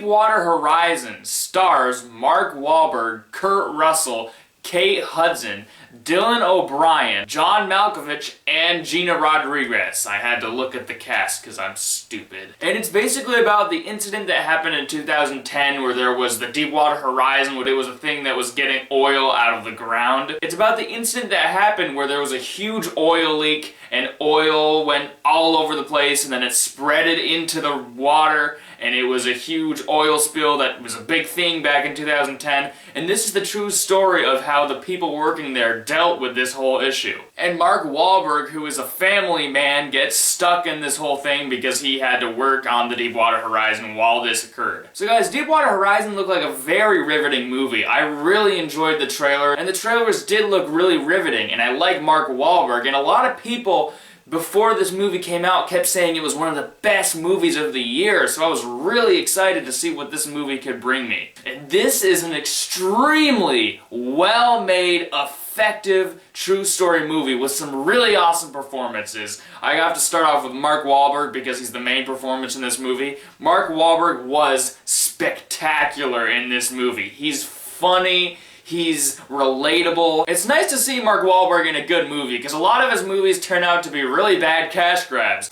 Deepwater Horizon stars Mark Wahlberg, Kurt Russell, Kate Hudson, Dylan O'Brien, John Malkovich, and Gina Rodriguez. I had to look at the cast because I'm stupid. And it's basically about the incident that happened in 2010 where there was the Deepwater Horizon, where it was a thing that was getting oil out of the ground. It's about the incident that happened where there was a huge oil leak and oil went all over the place and then it spreaded into the water and it was a huge oil spill that was a big thing back in 2010. And this is the true story of how the people working there dealt with this whole issue. And Mark Wahlberg, who is a family man, gets stuck in this whole thing because he had to work on the Deepwater Horizon while this occurred. So guys, Deepwater Horizon looked like a very riveting movie. I really enjoyed the trailer, and the trailers did look really riveting, and I like Mark Wahlberg, and a lot of people before this movie came out kept saying it was one of the best movies of the year, so I was really excited to see what this movie could bring me. And this is an extremely well-made, effective, true story movie with some really awesome performances. I have to start off with Mark Wahlberg because he's the main performance in this movie. Mark Wahlberg was spectacular in this movie. He's funny. He's relatable. It's nice to see Mark Wahlberg in a good movie, because a lot of his movies turn out to be really bad cash grabs.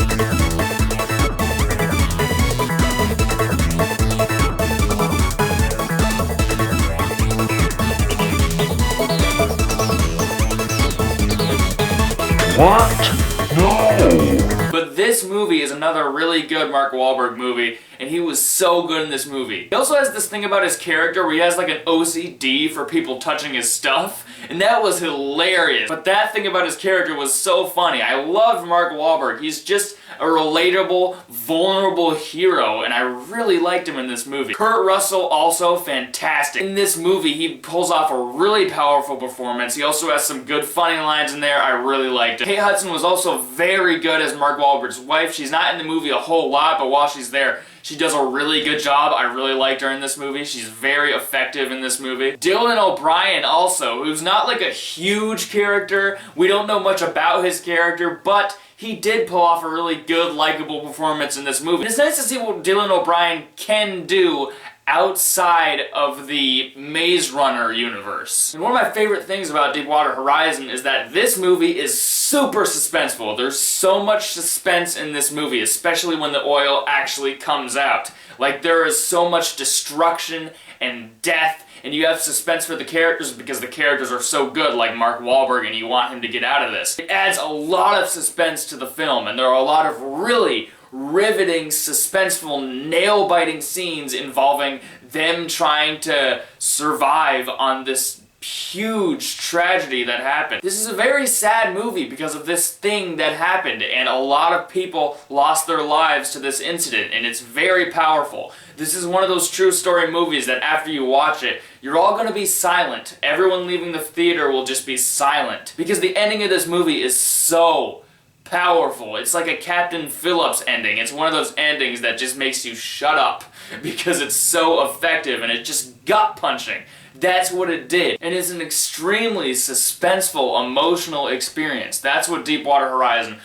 What? No! But this movie is another really good Mark Wahlberg movie, and he was so good in this movie. He also has this thing about his character where he has like an OCD for people touching his stuff, and that was hilarious. But that thing about his character was so funny. I loved Mark Wahlberg. He's just a relatable, vulnerable hero, and I really liked him in this movie. Kurt Russell, also fantastic. In this movie, he pulls off a really powerful performance. He also has some good funny lines in there. I really liked it. Kate Hudson was also very good as Mark Wahlberg's wife. She's not in the movie a whole lot, but while she's there, she does a really good job. I really liked her in this movie. She's very effective in this movie. Dylan O'Brien also, who's not like a huge character. We don't know much about his character, but he did pull off a really good, likable performance in this movie. And it's nice to see what Dylan O'Brien can do outside of the Maze Runner universe. And one of my favorite things about Deepwater Horizon is that this movie is super suspenseful. There's so much suspense in this movie, especially when the oil actually comes out. Like, there is so much destruction and death, and you have suspense for the characters because the characters are so good, like Mark Wahlberg, and you want him to get out of this. It adds a lot of suspense to the film, and there are a lot of really riveting, suspenseful, nail-biting scenes involving them trying to survive on this huge tragedy that happened. This is a very sad movie because of this thing that happened, and a lot of people lost their lives to this incident, and it's very powerful. This is one of those true story movies that after you watch it, you're all going to be silent. Everyone leaving the theater will just be silent, because the ending of this movie is so powerful. It's like a Captain Phillips ending. It's one of those endings that just makes you shut up because it's so effective and it's just gut-punching. That's what it did. And it's an extremely suspenseful, emotional experience. That's what Deepwater Horizon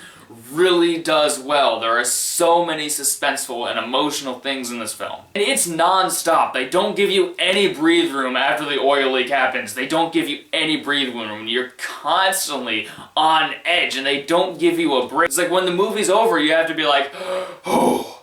really does well. There are so many suspenseful and emotional things in this film. And it's non-stop. They don't give you any breathe room after the oil leak happens. They don't give you any breathe room. You're constantly on edge, and they don't give you a break. It's like when the movie's over, you have to be like, oh,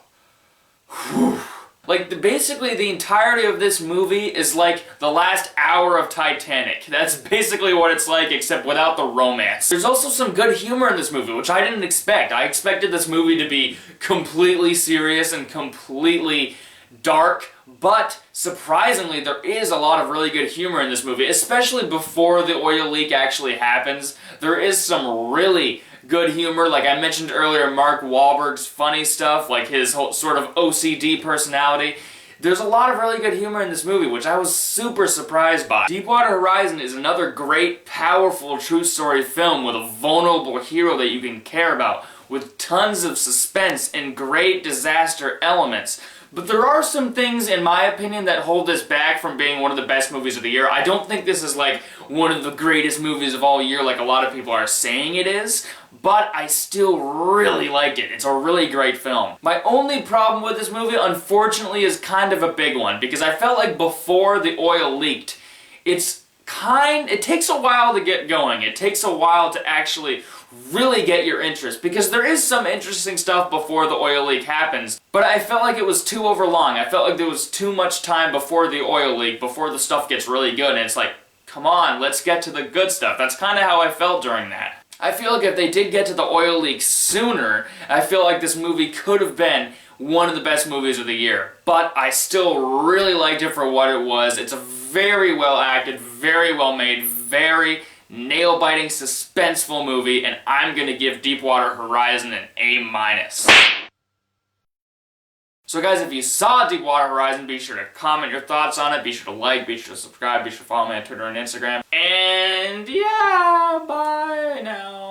whew. Like, basically the entirety of this movie is like the last hour of Titanic. That's basically what it's like, except without the romance. There's also some good humor in this movie, which I didn't expect. I expected this movie to be completely serious and completely dark, but surprisingly, there is a lot of really good humor in this movie, especially before the oil leak actually happens. There is some really good humor. Like I mentioned earlier, Mark Wahlberg's funny stuff, like his whole sort of OCD personality. There's a lot of really good humor in this movie, which I was super surprised by. Deepwater Horizon is another great, powerful, true story film with a vulnerable hero that you can care about, with tons of suspense and great disaster elements. But there are some things, in my opinion, that hold this back from being one of the best movies of the year. I don't think this is like one of the greatest movies of all year like a lot of people are saying it is, but I still really like it. It's a really great film. My only problem with this movie, unfortunately, is kind of a big one, because I felt like before the oil leaked, it takes a while to get going. It takes a while to actually really get your interest, because there is some interesting stuff before the oil leak happens, but I felt like it was too overlong. I felt like there was too much time before the oil leak, before the stuff gets really good, and it's like, come on, let's get to the good stuff. That's kind of how I felt during that. I feel like if they did get to the oil leak sooner, I feel like this movie could have been one of the best movies of the year. But I still really liked it for what it was. It's a very well acted, very well made, very nail-biting, suspenseful movie, and I'm gonna give Deepwater Horizon an A-. So guys, if you saw Deepwater Horizon, be sure to comment your thoughts on it, be sure to like, be sure to subscribe, be sure to follow me on Twitter and Instagram, and yeah, bye now.